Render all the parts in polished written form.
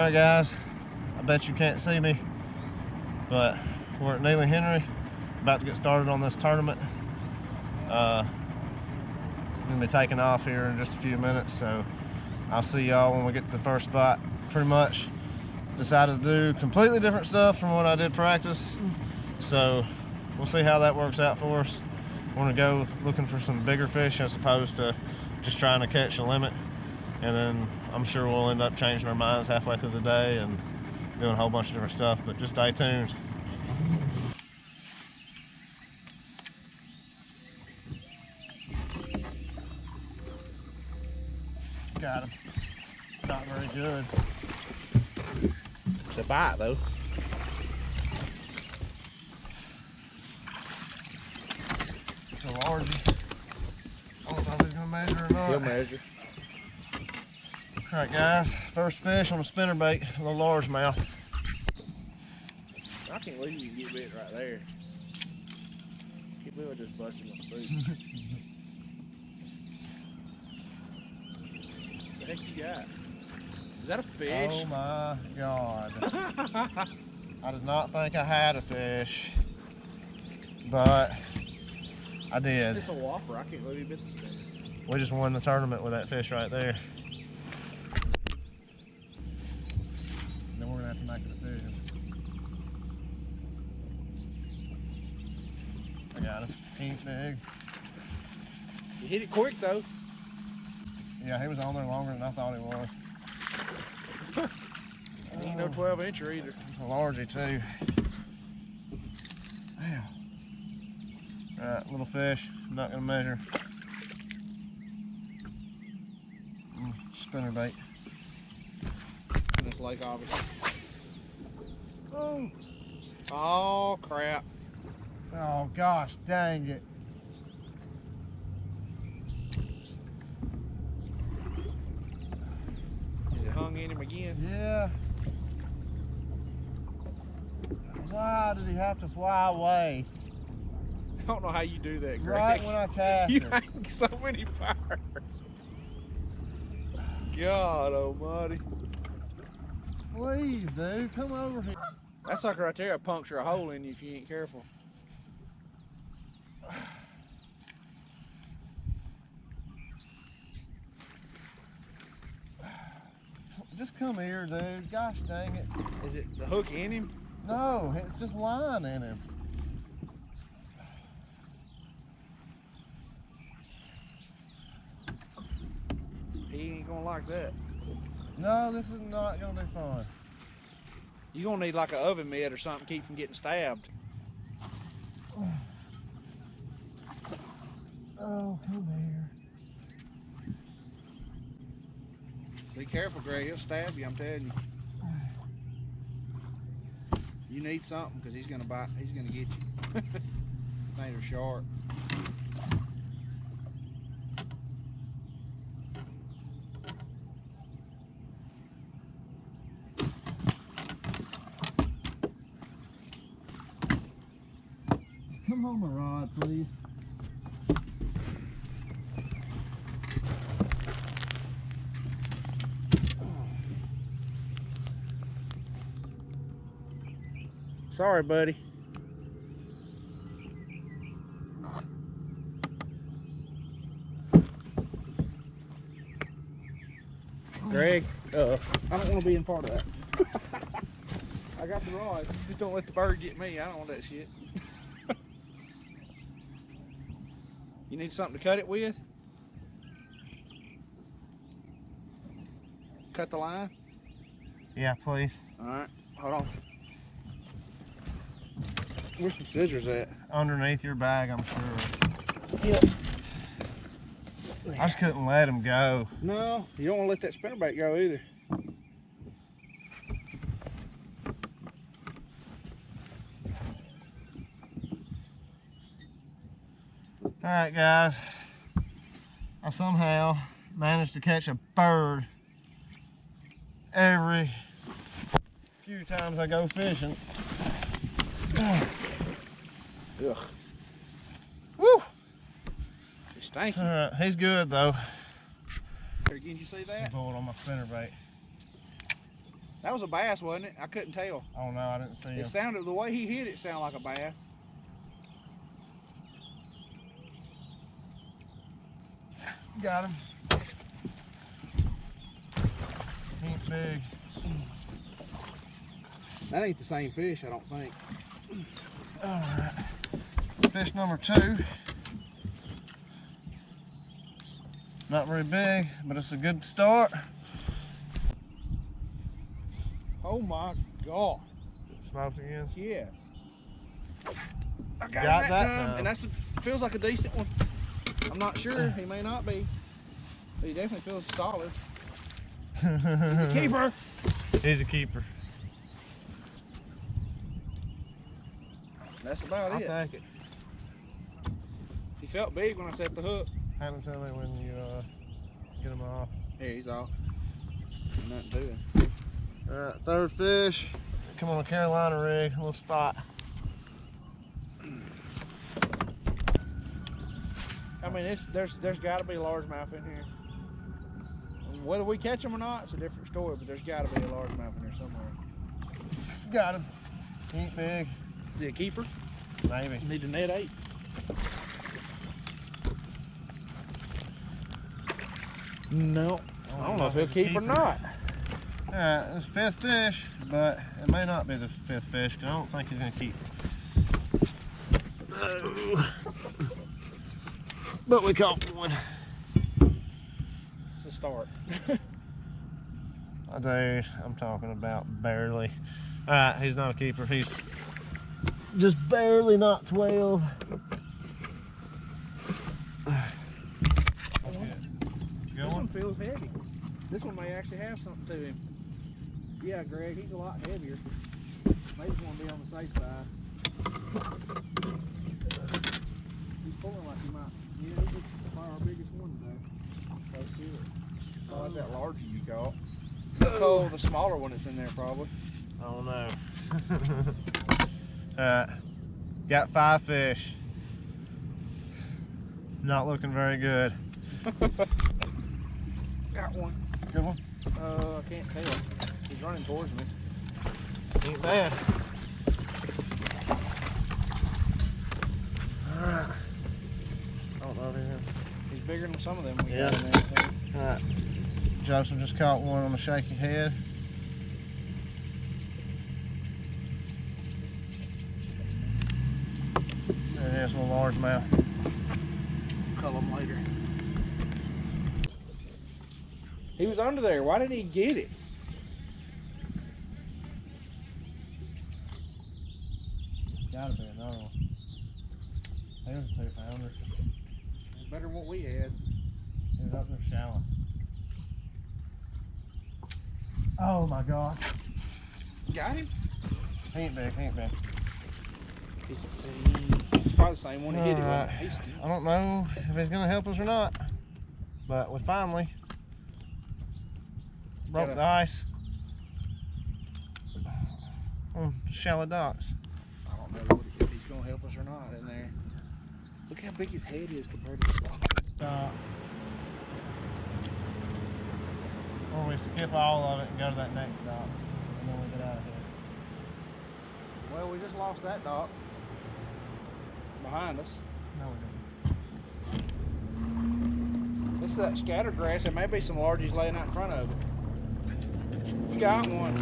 Alright guys, I bet you can't see me, but we're at Neely Henry, about to get started on this tournament. I'm gonna be taking off here in just a few minutes, so I'll see y'all when we get to the first spot. Pretty much decided to do completely different stuff from what I did practice, so we'll see how that works out for us. I want to go looking for some bigger fish as opposed to just trying to catch a limit, and then I'm sure we'll end up changing our minds halfway through the day and doing a whole bunch of different stuff, but just stay tuned. Got him. Not very good. It's a bite though. It's a largie. I don't know if he's gonna measure or not. He'll measure. All right, guys. First fish on a spinnerbait, a little largemouth. I can't believe you can get bit right there. Can't believe I just busted my spoon. What the heck you got? Is that a fish? Oh my God. I did not think I had a fish, but I did. It's a whopper. I can't believe you bit the spinner. We just won the tournament with that fish right there. Then we're gonna have to make a decision. I got him. He ain't big. You hit it quick though. Yeah, he was on there longer than I thought he was. He ain't no 12-incher either. It's a largie too. Damn. Alright, little fish. I'm not gonna measure. Spinnerbait. In this lake, obviously. Oh. Oh crap. Oh gosh, dang it. Is it hung in him again? Yeah. Why did he have to fly away? I don't know how you do that, Greg. Right when I cast You it. hang so many fires. God almighty. Please, dude, come over here. That sucker right there will puncture a hole in you if you ain't careful. Just come here, dude. Gosh dang it. Is it the hook in him? No, it's just line in him. He ain't gonna like that. No, this is not gonna be fun. You gonna need like an oven mitt or something to keep from getting stabbed. Oh, come here. Be careful, Greg. He'll stab you, I'm telling you. You need something because he's gonna bite. He's gonna get you. Things are sharp. Come on, my rod, please. Sorry, buddy. Greg, I don't want to be in part of that. I got the rod. Just don't let the bird get me. I don't want that shit. You need something to cut it with? Cut the line? Yeah, please. All right, hold on. Where's some scissors at? Underneath your bag, I'm sure. Yep. I just couldn't let him go. No, you don't want to let that spinnerbait go either. All right, guys. I somehow managed to catch a bird every few times I go fishing. Ugh. Woo! It's stinky. All right, he's good though. Again, you see that? Pull it on my spinnerbait. That was a bass, wasn't it? I couldn't tell. Oh no, I didn't see him. It sounded, the way he hit it sounded like a bass. Got him. He ain't big. That ain't the same fish, I don't think. Alright. Fish number 2. Not very big, but it's a good start. Oh my God. Smoked again. Yes. I got, Got him that time, time. and that's feels like a decent one. I'm not sure, he may not be, but he definitely feels solid. He's a keeper. He's a keeper. That's about I'll it. take it. He felt big when I set the hook. Hand him to me when you get him off. Here, he's off. Nothing doing. Alright, 3rd fish. Come on a Carolina rig, a little spot. I mean, there's got to be a largemouth in here. Whether we catch them or not, it's a different story, but there's got to be a largemouth in here somewhere. Got him. He ain't big. Is he a keeper? Maybe. Need a net 8. No. I don't know if he'll keep or not. Alright, it's 5th fish, but it may not be the 5th fish, because I don't think he's going to keep. But we caught one. It's a start. Dude, I'm talking about barely. Alright, he's not a keeper. He's just barely not 12. This one feels heavy. This one may actually have something to him. Yeah, Greg, he's a lot heavier. Maybe want to be on the safe side. He's pulling like he might. Yeah, he's probably our biggest one today. Close to it. I like that larger you caught. Oh, the smaller one that's in there probably. I don't know. Alright, got 5 fish. Not looking very good. Got one. Good one? I can't tell. He's running towards me. Ain't bad. Alright. I don't know if He's bigger than some of them we Yeah. got in there. Alright. Joseph just caught one on a shaky head. There it is, a little largemouth. Call him later. He was under there. Why didn't he get it? Gotta be another one. He was a 2-pounder. Better than what we had. He was up there shallow. Oh my God. Got him? He ain't big, he ain't big. It's probably the same one he hit it Alright. with. He's skinny. I don't know if he's gonna help us or not, but we finally broke Gotta- the ice on shallow docks. I don't know if he's going to help us or not in there. Look how big his head is compared to the dock. Or we skip all of it and go to that next dock, and then we get out of here. Well, we just lost that dock behind us. No, we didn't. This is that scatter grass. There may be some largies laying out in front of it. You got one.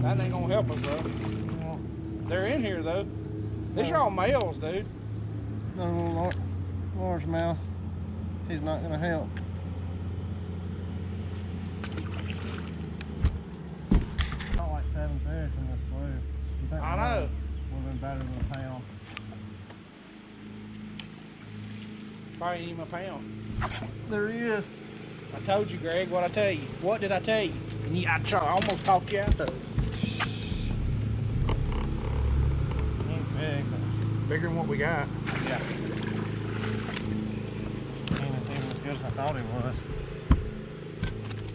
That ain't gonna help us though. Well, They're in here though. These are all males, dude. another little largemouth. He's not gonna help. Not like 7 fish in this blue. You think I know. Would have been better than a pound. Probably ain't even a pound. There he is. I told you, Greg, what I tell you. What did I tell you? And I almost talked you out of it. Ain't big, but Bigger than what we got. yeah. Ain't even as good as I thought he was.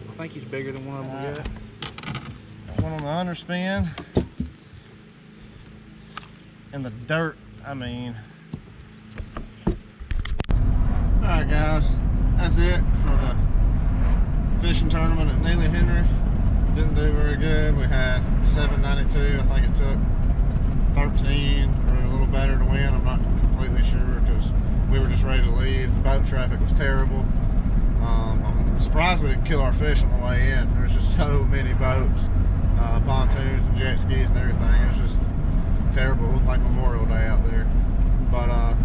I think he's bigger than one of them we got. Got one on the underspin. And the dirt, I mean. Alright guys, that's it for the fishing tournament at Neely Henry didn't do very good. We had 792. I think it took 13 or a little better to win. I'm not completely sure because we were just ready to leave. The boat traffic was terrible. I'm surprised we didn't kill our fish on the way in. There's just so many boats, pontoons and jet skis and everything. It was just terrible. It looked like Memorial Day out there. But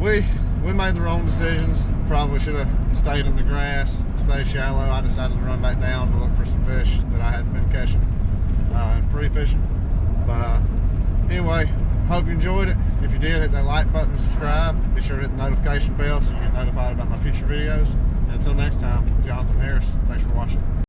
we made the wrong decisions. Probably should have stayed in the grass, stayed shallow. I decided to run back down to look for some fish that I hadn't been catching and pre-fishing. But anyway, hope you enjoyed it. If you did, hit that like button and subscribe. Be sure to hit the notification bell so you get notified about my future videos. And until next time, Jonathan Harris, thanks for watching.